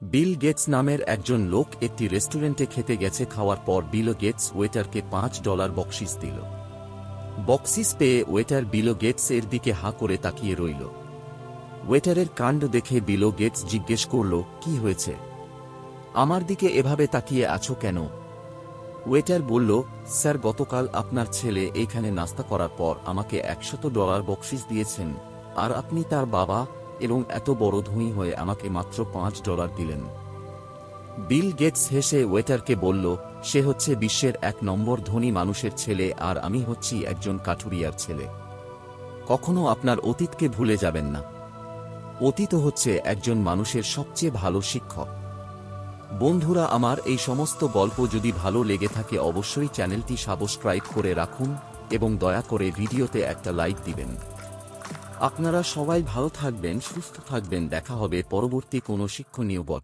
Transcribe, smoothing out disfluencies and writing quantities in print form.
Bill Gates নামের একজন লোক একটি রেস্টুরেন্টে খেতে গেছে। খাওয়ার পর বিল গেটস ওয়েটারকে $5 বকশিশ দিল। বকশিশ পেয়ে ওয়েটার বিল গেটস এর দিকে হাঁ করে তাকিয়ে রইল। ওয়েটারের কাণ্ড দেখে বিল গেটস জিজ্ঞেস করল, কি হয়েছে? আমার দিকে এভাবে তাকিয়ে আছো কেন? ওয়েটার বলল, স্যার, গতকাল আপনার ছেলে এইখানে নাস্তা করার পর আমাকে $100 বকশিশ দিয়েছেন, আর আপনি তার বাবা এবং এত বড় ধনী হয়ে আমাকে মাত্র $5 দিলেন। বিল গেটস হেসে ওয়েটারকে বলল, সে হচ্ছে বিশ্বের 1 নম্বর ধনী মানুষের ছেলে, আর আমি হচ্ছি একজন কাঠুরিয়ার ছেলে। কখনো আপনার অতীতকে ভুলে যাবেন না। অতীত হচ্ছে একজন মানুষের সবচেয়ে ভালো শিক্ষক। বন্ধুরা আমার, এই সমস্ত গল্প যদি ভালো লেগে থাকে অবশ্যই চ্যানেলটি সাবস্ক্রাইব করে রাখুন এবং দয়া করে ভিডিওতে একটা লাইক দিবেন। আপনারা সবাই ভালো থাকবেন, সুস্থ থাকবেন। দেখা হবে পরবর্তী কোনো শিক্ষণীয়